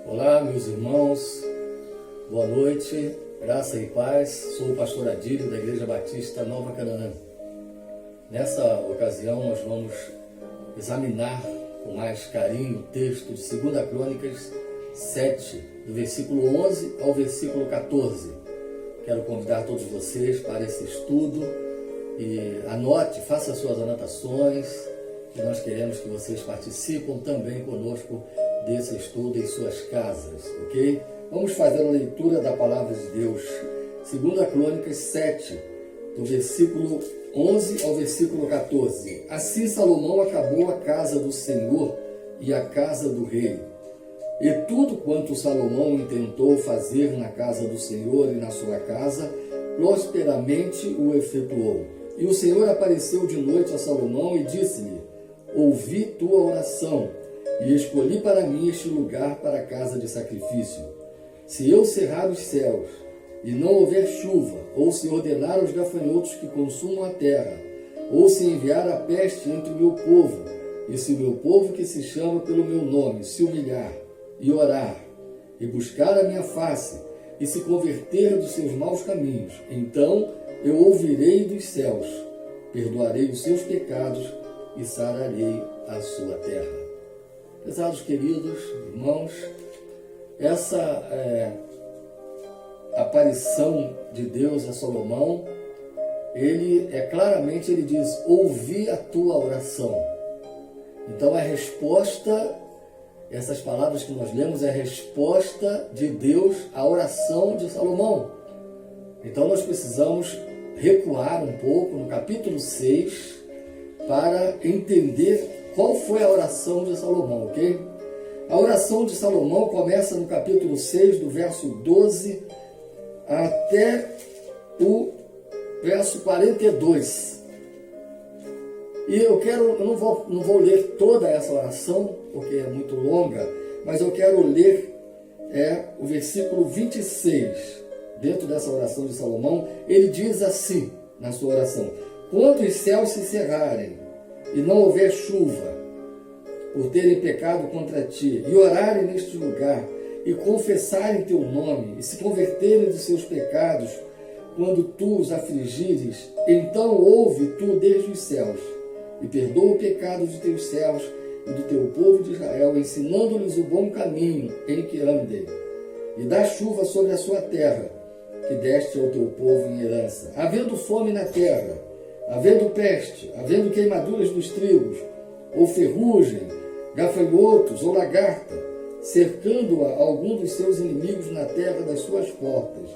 Olá, meus irmãos, boa noite, graça e paz. Sou o pastor Adílio da Igreja Batista Nova Canaã. Nessa ocasião nós vamos examinar com mais carinho o texto de 2 Crônicas 7, do versículo 11 ao versículo 14. Quero convidar todos vocês para esse estudo e anote, faça suas anotações, que nós queremos que vocês participem também conosco desse estudo em suas casas, ok? Vamos fazer a leitura da palavra de Deus. 2 Crônicas 7, do versículo 11 ao versículo 14. Assim Salomão acabou a casa do Senhor e a casa do rei. E tudo quanto Salomão intentou fazer na casa do Senhor e na sua casa, prosperamente o efetuou. E o Senhor apareceu de noite a Salomão e disse-lhe: ouvi tua oração, e escolhi para mim este lugar para a casa de sacrifício. Se eu cerrar os céus, e não houver chuva, ou se ordenar aos gafanhotos que consumam a terra, ou se enviar a peste entre o meu povo, e se o meu povo que se chama pelo meu nome se humilhar, e orar, e buscar a minha face, e se converter dos seus maus caminhos, então eu ouvirei dos céus, perdoarei os seus pecados, e sararei a sua terra. Pesados queridos irmãos, essa aparição de Deus a Salomão, ele diz: ouvi a tua oração. Então a resposta, essas palavras que nós lemos, é a resposta de Deus à oração de Salomão. Então nós precisamos recuar um pouco no capítulo 6 para entender qual foi a oração de Salomão, ok? A oração de Salomão começa no capítulo 6, do verso 12 até o verso 42. E eu não vou ler toda essa oração, porque é muito longa, mas eu quero ler o versículo 26. Dentro dessa oração de Salomão, ele diz assim na sua oração: quando os céus se cerrarem e não houver chuva, por terem pecado contra ti, e orarem neste lugar, e confessarem teu nome, e se converterem dos seus pecados, quando tu os afligires, então ouve tu desde os céus, e perdoa o pecado de teus servos e do teu povo de Israel, ensinando-lhes o bom caminho em que andem, e dá chuva sobre a sua terra, que deste ao teu povo em herança. Havendo fome na terra, havendo peste, havendo queimaduras dos trigos, ou ferrugem, gafanhotos ou lagarta, cercando-a algum dos seus inimigos na terra das suas portas,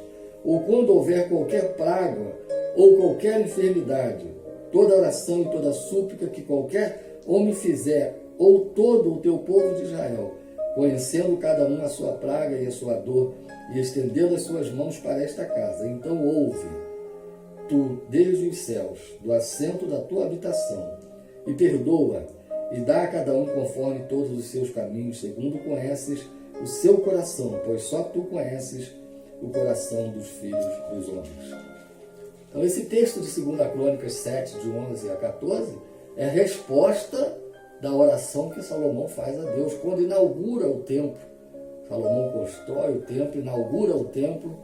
ou quando houver qualquer praga ou qualquer enfermidade, toda oração e toda súplica que qualquer homem fizer, ou todo o teu povo de Israel, conhecendo cada um a sua praga e a sua dor, e estendendo as suas mãos para esta casa, então ouve tu desde os céus, do assento da tua habitação, e perdoa, e dá a cada um conforme todos os seus caminhos, segundo conheces o seu coração, pois só tu conheces o coração dos filhos dos homens. Então esse texto de 2 Crônicas 7, de 11 a 14, é a resposta da oração que Salomão faz a Deus, quando inaugura o templo. Salomão constrói o templo, inaugura o templo,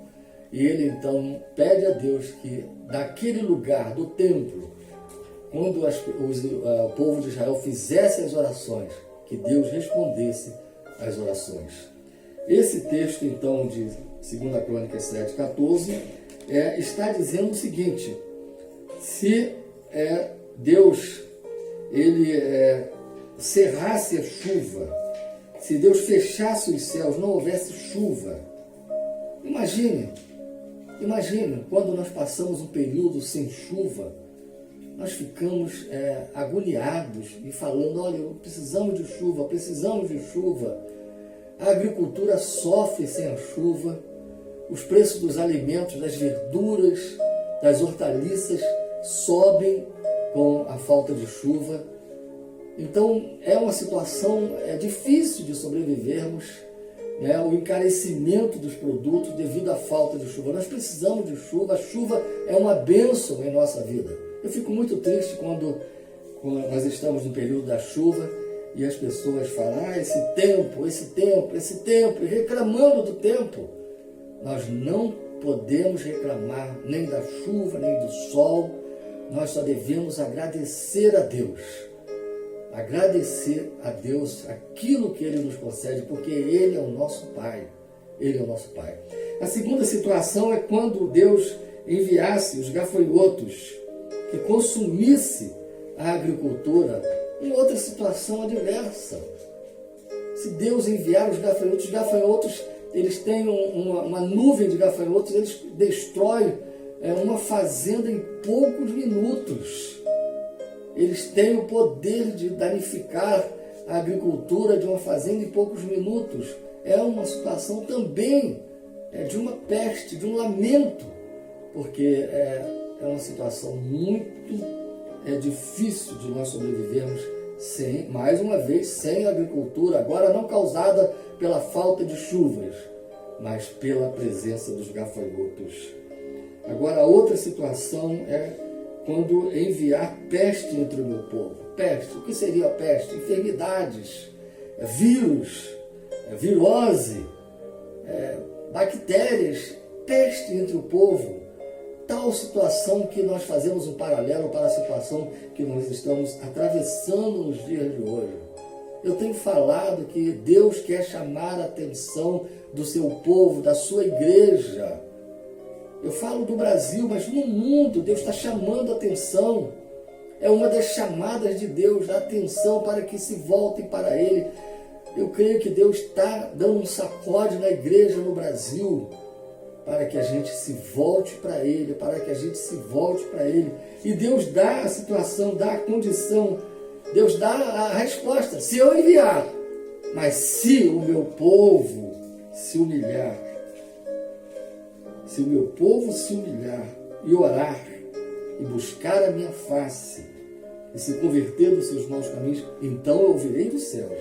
e ele então pede a Deus que daquele lugar, do templo, quando o povo de Israel fizesse as orações, que Deus respondesse às orações. Esse texto então de 2 Crônicas 7, 14, está dizendo o seguinte: se Deus cerrasse a chuva, se Deus fechasse os céus, não houvesse chuva, imagine quando nós passamos um período sem chuva, nós ficamos agoniados e falando: olha, precisamos de chuva. A agricultura sofre sem a chuva, os preços dos alimentos, das verduras, das hortaliças sobem com a falta de chuva. Então é uma situação difícil de sobrevivermos, o encarecimento dos produtos devido à falta de chuva. Nós precisamos de chuva, a chuva é uma bênção em nossa vida. Eu fico muito triste quando nós estamos no período da chuva e as pessoas falam, esse tempo, e reclamando do tempo. Nós não podemos reclamar nem da chuva, nem do sol. Nós só devemos agradecer a Deus. Agradecer a Deus aquilo que Ele nos concede, porque Ele é o nosso Pai. Ele é o nosso Pai. A segunda situação é quando Deus enviasse os gafanhotos que consumisse a agricultura em outra situação adversa. Se Deus enviar os gafanhotos, eles têm uma nuvem de gafanhotos, eles destroem uma fazenda em poucos minutos. Eles têm o poder de danificar a agricultura de uma fazenda em poucos minutos. É uma situação também de uma peste, de um lamento, porque é uma situação muito difícil de nós sobrevivermos sem, mais uma vez, sem agricultura, agora não causada pela falta de chuvas, mas pela presença dos gafanhotos. Agora, a outra situação é quando enviar peste entre o meu povo. Peste, o que seria a peste? Enfermidades, vírus, virose, bactérias, peste entre o povo. Tal situação que nós fazemos um paralelo para a situação que nós estamos atravessando nos dias de hoje. Eu tenho falado que Deus quer chamar a atenção do seu povo, da sua igreja. Eu falo do Brasil, mas no mundo Deus está chamando a atenção. É uma das chamadas de Deus, a atenção para que se voltem para Ele. Eu creio que Deus está dando um sacode na igreja no Brasil, para que a gente se volte para Ele, para que a gente se volte para Ele. E Deus dá a situação, dá a condição, Deus dá a resposta. Se eu enviar, mas se o meu povo se humilhar, se o meu povo se humilhar e orar e buscar a minha face e se converter dos seus maus caminhos, então eu ouvirei dos céus,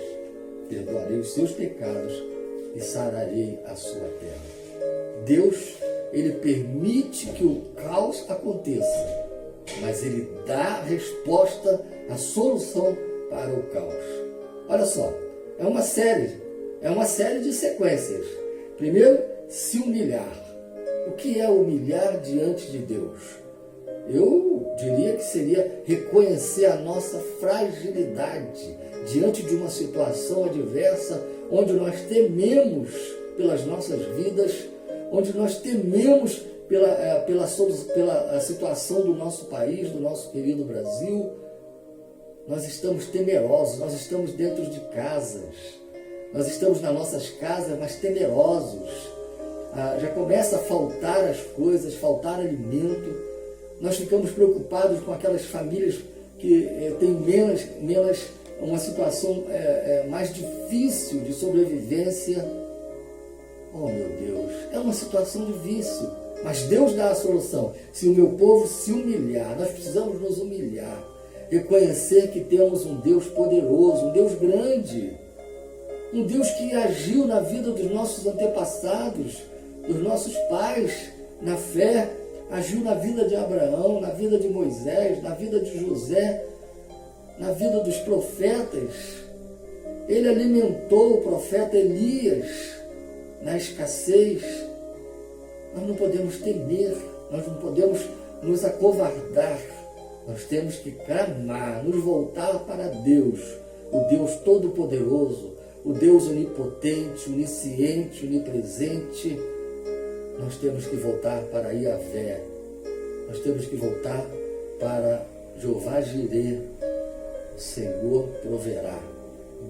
perdoarei os seus pecados e sararei a sua terra. Deus, Ele permite que o caos aconteça, mas Ele dá a resposta, a solução para o caos. Olha só, é uma série de sequências. Primeiro, se humilhar. O que é humilhar diante de Deus? Eu diria que seria reconhecer a nossa fragilidade diante de uma situação adversa, onde nós tememos pelas nossas vidas, onde nós tememos pela situação do nosso país, do nosso querido Brasil. Nós estamos temerosos, nós estamos dentro de casas, nós estamos nas nossas casas, mas temerosos. Já começa a faltar as coisas, faltar alimento. Nós ficamos preocupados com aquelas famílias que têm menos uma situação mais difícil de sobrevivência. Oh, meu Deus, é uma situação difícil, mas Deus dá a solução. Se o meu povo se humilhar, nós precisamos nos humilhar, reconhecer que temos um Deus poderoso, um Deus grande, um Deus que agiu na vida dos nossos antepassados, dos nossos pais, na fé, agiu na vida de Abraão, na vida de Moisés, na vida de José, na vida dos profetas. Ele alimentou o profeta Elias na escassez. Nós não podemos temer, nós não podemos nos acovardar. Nós temos que clamar, nos voltar para Deus, o Deus Todo-Poderoso, o Deus onipotente, onisciente, onipresente. Nós temos que voltar para Iavé, nós temos que voltar para Jeová Jireh. O Senhor proverá,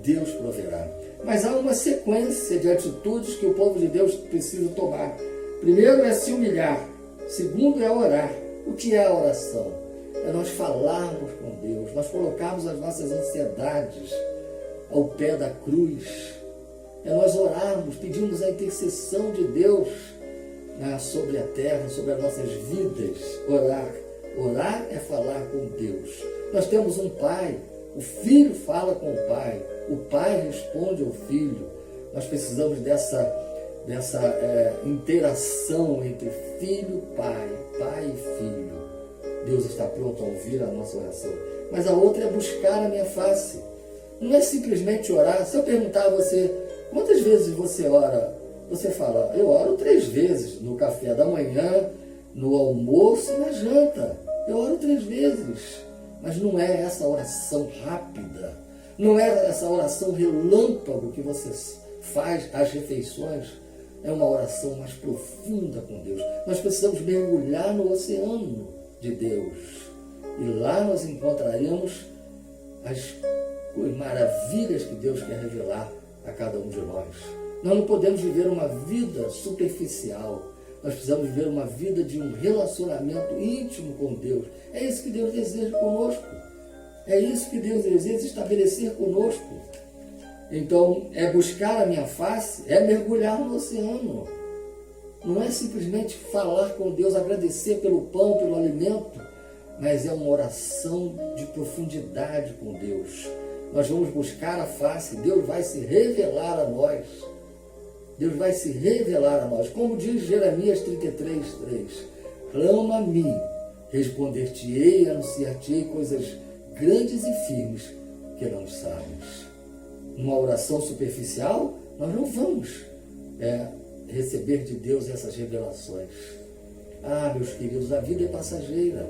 Deus proverá. Mas há uma sequência de atitudes que o povo de Deus precisa tomar. Primeiro é se humilhar, segundo é orar. O que é a oração? É nós falarmos com Deus, nós colocarmos as nossas ansiedades ao pé da cruz, é nós orarmos, pedimos a intercessão de Deus sobre a terra, sobre as nossas vidas. Orar é falar com Deus. Nós temos um Pai, o Filho fala com o Pai, o Pai responde ao Filho. Nós precisamos dessa interação entre Filho, Pai e Filho. Deus está pronto a ouvir a nossa oração. Mas a outra é buscar a minha face. Não é simplesmente orar. Se eu perguntar a você, quantas vezes você ora? Você fala, eu oro 3 vezes, no café da manhã, no almoço e na janta. Eu oro 3 vezes. Mas não é essa oração rápida, não é essa oração relâmpago que você faz às refeições. É uma oração mais profunda com Deus. Nós precisamos mergulhar no oceano de Deus. E lá nós encontraremos as maravilhas que Deus quer revelar a cada um de nós. Nós não podemos viver uma vida superficial. Nós precisamos viver uma vida de um relacionamento íntimo com Deus. É isso que Deus deseja conosco. É isso que Deus deseja estabelecer conosco. Então, é buscar a minha face, é mergulhar no oceano. Não é simplesmente falar com Deus, agradecer pelo pão, pelo alimento, mas é uma oração de profundidade com Deus. Nós vamos buscar a face, Deus vai se revelar a nós. Deus vai se revelar a nós. Como diz Jeremias 33:3, clama a mim, responder-te-ei, anunciar-te-ei coisas grandes e firmes que não sabes. Numa oração superficial, nós não vamos receber de Deus essas revelações. Meus queridos, a vida é passageira.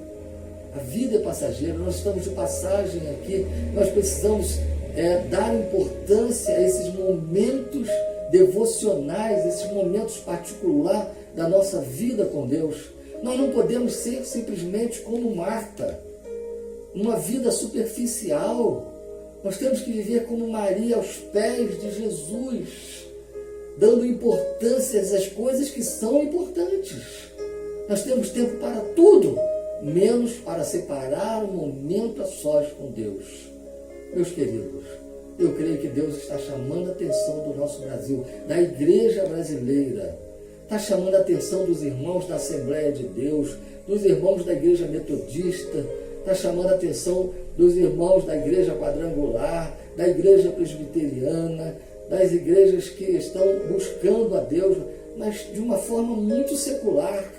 A vida é passageira, nós estamos de passagem aqui. Nós precisamos dar importância a esses momentos devocionais, esses momentos particulares da nossa vida com Deus. Nós não podemos ser simplesmente como Marta, uma vida superficial. Nós temos que viver como Maria aos pés de Jesus, dando importância às coisas que são importantes. Nós temos tempo para tudo, menos para separar um momento a sós com Deus. Meus queridos, eu creio que Deus está chamando a atenção do nosso Brasil, da igreja brasileira. Está chamando a atenção dos irmãos da Assembleia de Deus, dos irmãos da igreja metodista, está chamando a atenção dos irmãos da igreja quadrangular, da igreja presbiteriana, das igrejas que estão buscando a Deus, mas de uma forma muito secular.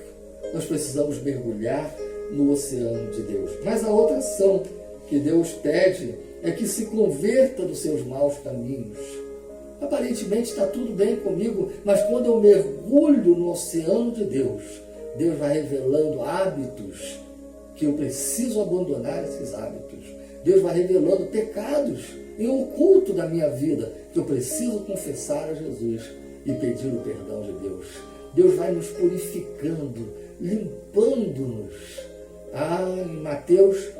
Nós precisamos mergulhar no oceano de Deus. Mas a outra ação que Deus pede é que se converta dos seus maus caminhos. Aparentemente está tudo bem comigo, mas quando eu mergulho no oceano de Deus, Deus vai revelando hábitos que eu preciso abandonar, esses hábitos. Deus vai revelando pecados em oculto da minha vida que eu preciso confessar a Jesus e pedir o perdão de Deus. Deus vai nos purificando, limpando-nos. Em Mateus,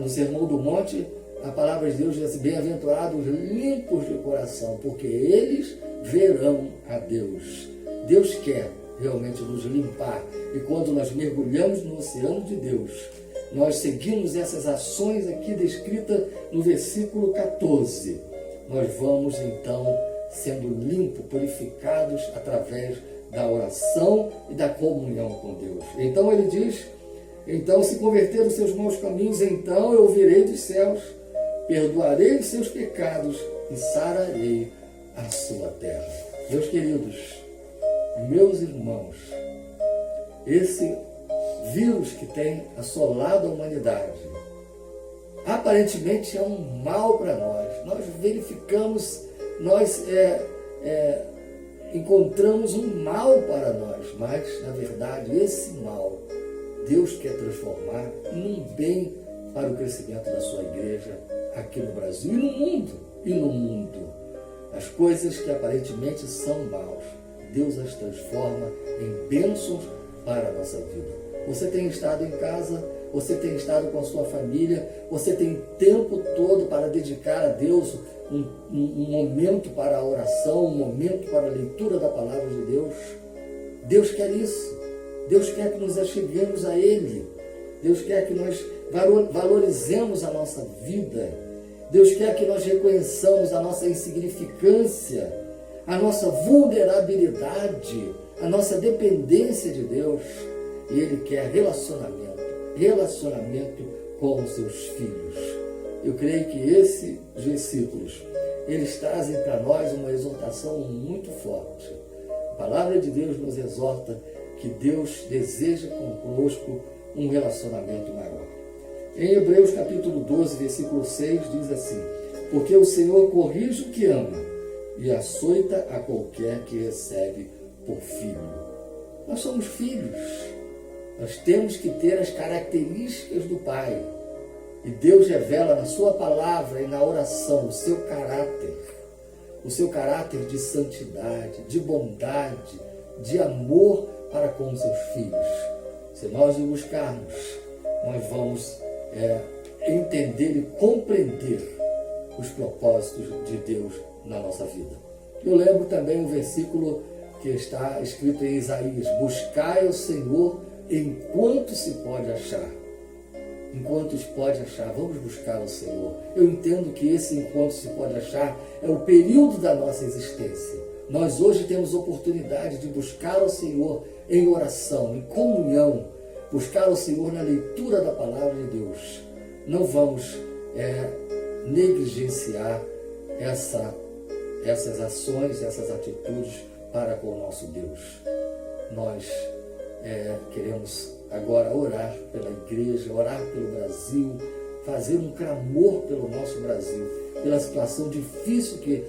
no Sermão do Monte, a palavra de Deus diz assim, bem-aventurados os limpos de coração, porque eles verão a Deus. Deus quer realmente nos limpar. E quando nós mergulhamos no oceano de Deus, nós seguimos essas ações aqui descritas no versículo 14. Nós vamos então sendo limpos, purificados através da oração e da comunhão com Deus. Então ele diz, então se converter os seus maus caminhos, então eu virei dos céus, perdoarei os seus pecados e sararei a sua terra. Meus queridos, meus irmãos, esse vírus que tem assolado a humanidade, aparentemente é um mal para nós. Nós verificamos, nós encontramos um mal para nós, mas, na verdade, esse mal, Deus quer transformar num bem para o crescimento da sua igreja aqui no Brasil e no mundo. As coisas que aparentemente são maus, Deus as transforma em bênçãos para a nossa vida. Você tem estado em casa, você tem estado com a sua família, você tem tempo todo para dedicar a Deus um momento para a oração, um momento para a leitura da palavra de Deus. Deus quer isso. Deus quer que nos acheguemos a Ele. Deus quer que nós valorizemos a nossa vida. Deus quer que nós reconheçamos a nossa insignificância, a nossa vulnerabilidade, a nossa dependência de Deus. E Ele quer relacionamento com os seus filhos. Eu creio que esses versículos, eles trazem para nós uma exortação muito forte. A palavra de Deus nos exorta que Deus deseja conosco um relacionamento maior. Em Hebreus capítulo 12, versículo 6, diz assim, porque o Senhor corrige o que ama e açoita a qualquer que recebe por filho. Nós somos filhos, nós temos que ter as características do Pai. E Deus revela na sua palavra e na oração o seu caráter de santidade, de bondade, de amor para com os seus filhos. Se nós o buscarmos, nós vamos entender e compreender os propósitos de Deus na nossa vida. Eu lembro também o versículo que está escrito em Isaías: buscai ao Senhor enquanto se pode achar. Enquanto se pode achar, vamos buscar ao Senhor. Eu entendo que esse enquanto se pode achar é o período da nossa existência. Nós hoje temos oportunidade de buscar ao Senhor em oração, em comunhão, buscar ao Senhor na leitura da palavra de Deus. Não vamos negligenciar essas ações, essas atitudes para com o nosso Deus. Nós queremos agora orar pela igreja, orar pelo Brasil, fazer um clamor pelo nosso Brasil, pela situação difícil que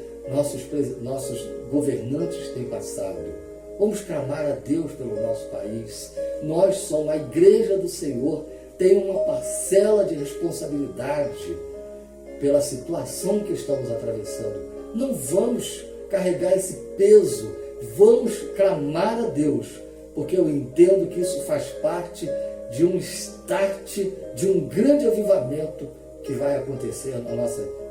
nossos governantes têm passado. Vamos clamar a Deus pelo nosso país. Nós somos a igreja do Senhor, tem uma parcela de responsabilidade pela situação que estamos atravessando. Não vamos carregar esse peso, vamos clamar a Deus, porque eu entendo que isso faz parte de um start, de um grande avivamento que vai acontecer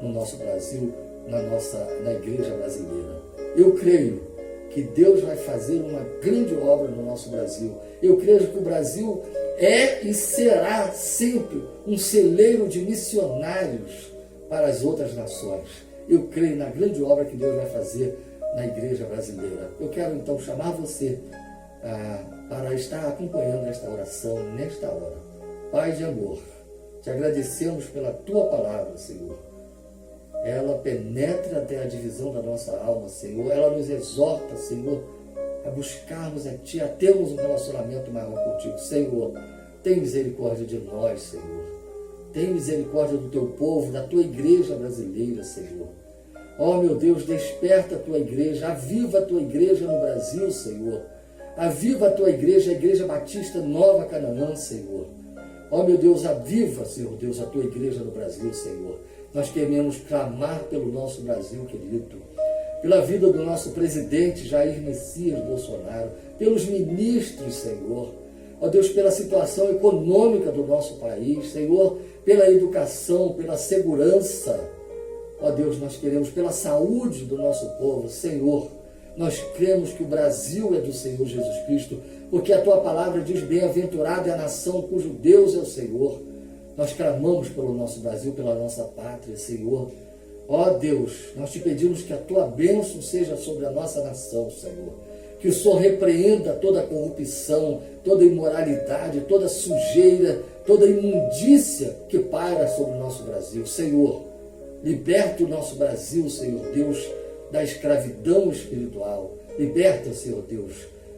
no nosso Brasil, na igreja brasileira. Eu creio que Deus vai fazer uma grande obra no nosso Brasil. Eu creio que o Brasil é e será sempre um celeiro de missionários para as outras nações. Eu creio na grande obra que Deus vai fazer na igreja brasileira. Eu quero então chamar você para estar acompanhando esta oração nesta hora. Pai de amor, te agradecemos pela tua palavra, Senhor. Ela penetra até a divisão da nossa alma, Senhor. Ela nos exorta, Senhor, a buscarmos a Ti, a termos um relacionamento maior contigo. Senhor, tem misericórdia de nós, Senhor. Tem misericórdia do Teu povo, da Tua igreja brasileira, Senhor. Ó, meu Deus, desperta a Tua igreja, aviva a Tua igreja no Brasil, Senhor. Aviva a Tua igreja, a Igreja Batista Nova Canaã, Senhor. Ó, meu Deus, aviva, Senhor Deus, a Tua igreja no Brasil, Senhor. Nós queremos clamar pelo nosso Brasil, querido, pela vida do nosso presidente Jair Messias Bolsonaro, pelos ministros, Senhor. Ó Deus, pela situação econômica do nosso país, Senhor, pela educação, pela segurança. Ó Deus, nós queremos pela saúde do nosso povo, Senhor. Nós cremos que o Brasil é do Senhor Jesus Cristo, porque a Tua palavra diz: bem-aventurada é a nação cujo Deus é o Senhor. Nós clamamos pelo nosso Brasil, pela nossa pátria, Senhor. Ó Deus, nós te pedimos que a Tua bênção seja sobre a nossa nação, Senhor. Que o Senhor repreenda toda a corrupção, toda a imoralidade, toda a sujeira, toda a imundícia que paira sobre o nosso Brasil. Senhor, liberta o nosso Brasil, Senhor Deus, da escravidão espiritual. Liberta, Senhor Deus.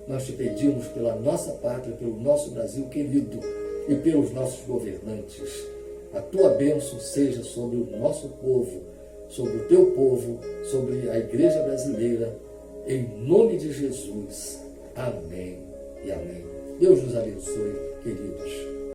Nós te pedimos pela nossa pátria, pelo nosso Brasil querido e pelos nossos governantes. A Tua bênção seja sobre o nosso povo, sobre o Teu povo, sobre a igreja brasileira, em nome de Jesus. Amém e amém. Deus nos abençoe, queridos.